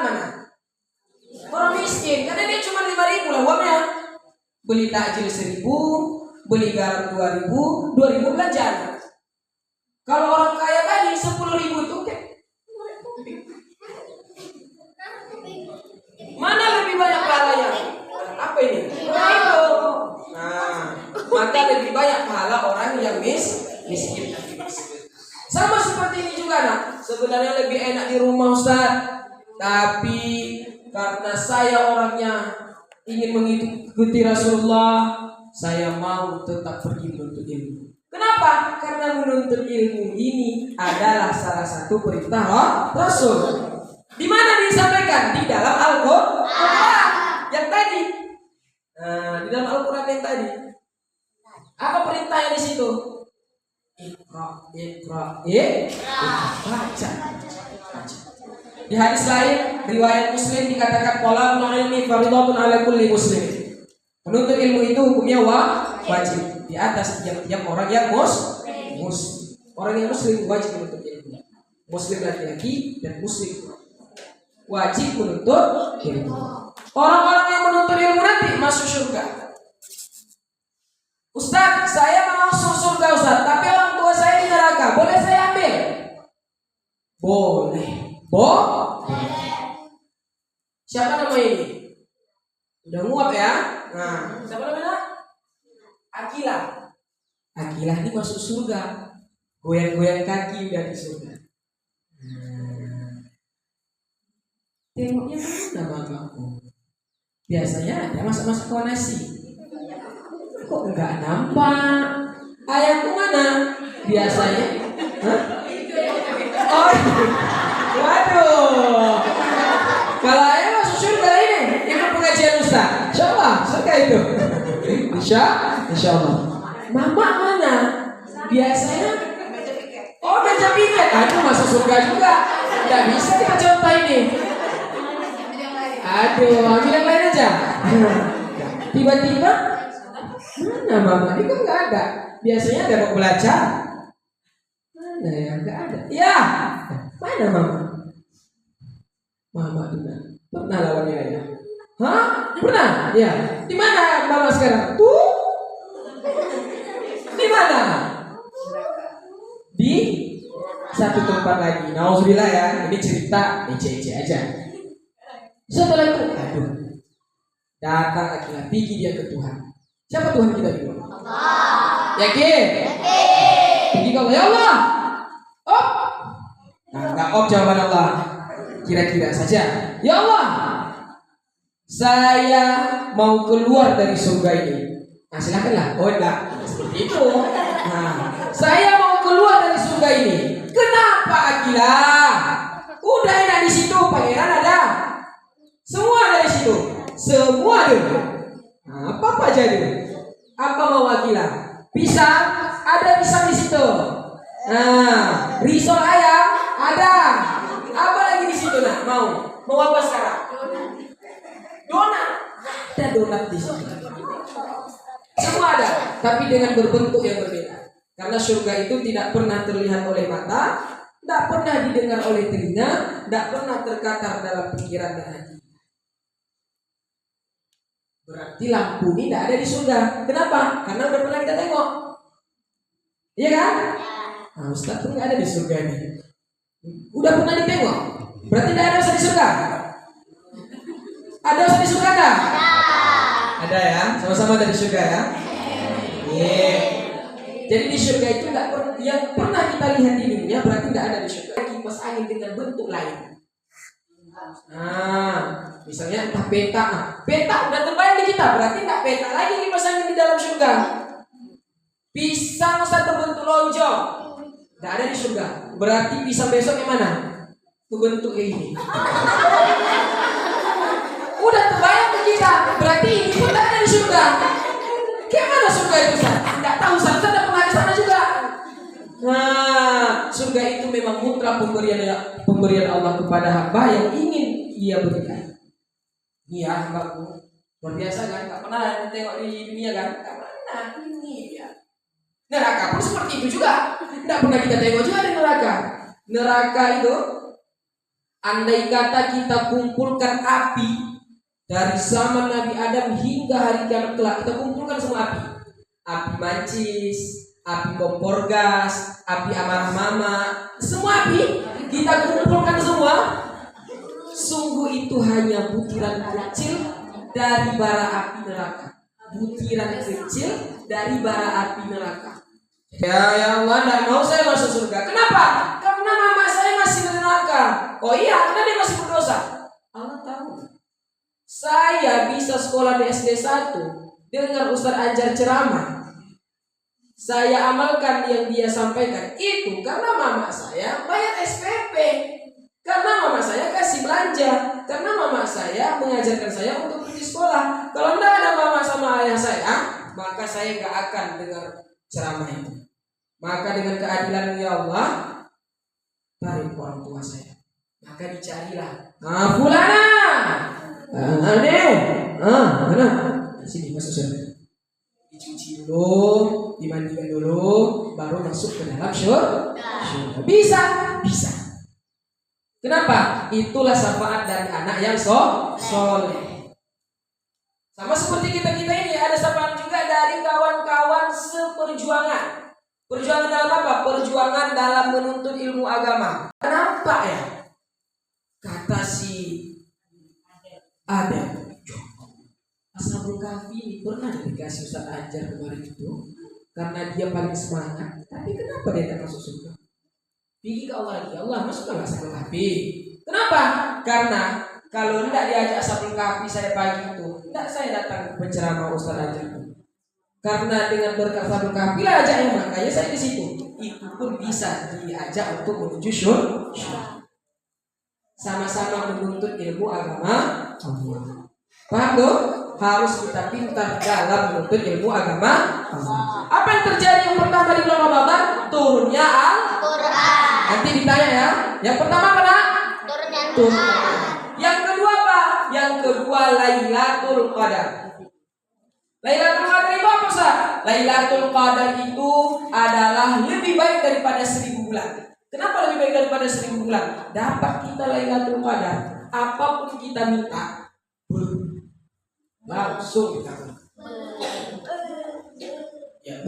mana? Orang miskin, karena dia cuma 5.000 lah uangnya. Beli takjil 1.000, beli garam 2.000, 2.000 belanjaan. Kalau orang kaya tadi 10.000 itu mana lebih banyak pahalanya? Apa ini? Itu. Nah, maka lebih banyak pahala orang yang miskin. Sama seperti ini juga nak. Sebenarnya lebih enak di rumah Ustaz, tapi karena saya orangnya ingin mengikuti Rasulullah, saya mau tetap pergi menuntut ilmu. Kenapa? Karena menuntut ilmu ini adalah salah satu perintah Rasul. Di mana disampaikan? Di dalam Al-Quran yang tadi. Nah, di dalam Al-Quran yang tadi. Apa perintahnya di situ? Iqra, baca. Di hadis lain, riwayat Muslim dikatakan talabul ilmi fardhatun ala kulli muslim. Menuntut ilmu itu hukumnya wajib di atas tiap-tiap orang yang muslim. Orang yang muslim wajib menuntut ilmu. Muslim laki-laki dan muslim wajib menuntut ilmu. Orang-orang yang menuntut ilmu nanti masuk surga. Ustaz, saya mau masuk surga Ustaz, tapi orang tua saya di neraka. Boleh saya ambil? Boleh. Siapa nama ini? Udah nguap ya? Nah, siapa namanya? Akilah. Akilah ini masuk surga. Goyang-goyang kaki udah di surga. Tengoknya mana bapakku? Biasanya ada masak-masak kuah nasi. Kok enggak nampak? Ayahku mana? Biasanya. Hah? Oh, waduh. Kalau ayah masuk surga ini, ikut pengajian Ustaz. Insyaallah, surga itu. Insya Allah. Mama mana? Biasanya. Oh, baca piket. Aduh, masuk surga juga. Enggak bisa kita contoh ini. Aduh, ambil yang lain aja. Tiba-tiba mana mama? Ini kan nggak ada. Biasanya ada mau belajar. Mana ya? Nggak ada. Ya, mana mama? Mama pernah lawannya ya? Hah? Pernah? Ya. Di mana mama sekarang? Tuh. Di mana? Di satu tempat lagi. Nauzubillah ya. Ini cerita ece-ece aja. Setelah itu, aduh, datang laki-laki, pergi dia ke Tuhan. Siapa Tuhan kita itu? Allah. Yakin? Pergi ke Allah. Ya Allah. Oh. Nah, enggak jawaban Allah. Kira-kira saja. Ya Allah, saya mau keluar dari surga ini. Nah, silakanlah. Oh enggak, seperti itu. Nah, saya mau keluar dari surga ini. Kenapa Akilah? Udah enak di situ, pangeran ada. Semua dari situ. Semua dulu. Nah, apa jadi? Apa mau Akilah? Pisang, ada pisang di situ. Nah, risol ayam ada. Apa lagi di situ nak? Mau apa sekarang? Donat. Ada donat di situ. Semua ada, tapi dengan berbentuk yang berbeda. Karena surga itu tidak pernah terlihat oleh mata, tidak pernah didengar oleh telinga, tidak pernah terkatar dalam pikiran dan hati. Berarti lampu ini tidak ada di surga. Kenapa? Karena udah pernah kita tengok. Iya kan? Nah, Ustaz pun nggak ada di surga ini. Udah pernah ditengok. Berarti tidak ada Ustaz di surga. Ada Ustaz di surga nggak? Ada ya. Sama-sama dari surga ya. Iya. Jadi di surga itu nggak yang pernah kita lihat di dunia berarti tidak ada di surga. Kipas angin dengan bentuk lain. Nah, misalnya entah peta. Peta udah terbayang di kita, berarti enggak peta lagi kipas angin di dalam surga. Pisang Ustaz berbentuk lonjong, enggak ada di surga. Berarti pisang besok yang mana? Berbentuk kayak ini. Udah terbayang di kita, berarti ini pun enggak ada di surga. Kayak mana surga itu Ustaz? Enggak tahu Ustaz, tidak pernah ke sana juga. Nah, surga itu memang mutlak pemberian Allah kepada hamba yang ingin Ia berikan. Iya, hambaku luar biasa kan? Tak pernah tengok di dunia kan? Tak pernah. Ini ya. Neraka pun seperti itu juga. Tidak pernah kita tengok juga di neraka. Neraka itu Andai kata kita kumpulkan api dari zaman Nabi Adam hingga hari kiamat kelak, kita kumpulkan semua api. Api mancis, api kompor gas, api amarah mama, semua api kita kumpulkan semua. Sungguh itu hanya butiran kecil dari bara api neraka. Butiran kecil dari bara api neraka. Ya Allah, tidak mau saya masuk surga. Kenapa? Karena mama saya masih di neraka. Oh iya, karena dia masih berdosa. Allah tahu. Saya bisa sekolah di SD 1 dengar Ustaz Anjar ceramah. Saya amalkan yang dia sampaikan itu karena mama saya bayar SPP. Karena mama saya kasih belanja. Karena mama saya mengajarkan saya untuk pergi sekolah. Kalau tidak ada mama sama ayah saya, maka saya gak akan dengar ceramah itu. Maka dengan keadilan ya Allah, tarik orang tua saya. Maka dicarilah. Fulana. Mana? Sini masuk surga. Dicuci dulu, dimandikan dulu, baru masuk ke dalam surga. Bisa. Kenapa? Itulah syafaat dari anak yang soleh. Sama seperti kita ini ada syafaat juga dari kawan-kawan seperjuangan. Perjuangan dalam apa? Perjuangan dalam menuntut ilmu agama. Kenapa ya? Kata si Adam, Ashabul Kahfi ini pernah dikasih Ustaz Anjar kemarin itu karena dia paling semangat. Tapi kenapa dia tak masuk surga? Pergi ke Allah lagi, Allah masukkanlah Ashabul Kahfi. Kenapa? Karena kalau tidak diajak Ashabul Kahfi saya pagi itu, tidak saya datang ke penceramah Ustaz Anjar. Karena dengan berkat Ashabul Kahfi lah ajaknya, makanya saya di situ. Itu pun bisa diajak untuk menuju surga. Sama-sama menuntut ilmu agama Allah. Paham tuh? Harus kita pintar dalam menuntut ilmu agama Allah. Apa yang terjadi yang pertama di bulan Ramadan? Turunnya Al-Quran. Nanti ditanya ya. Yang pertama apa? Turunnya Al-Quran. Yang kedua apa? Yang kedua Lailatul Qadar. Lailatul Qadar itu apa sah? Lailatul Qadar itu adalah lebih baik daripada 1000 bulan. Kenapa lebih baik daripada 1000 bulan? Dapat kita Lailatul Qadar, apapun kita minta, langsung kita. Ya,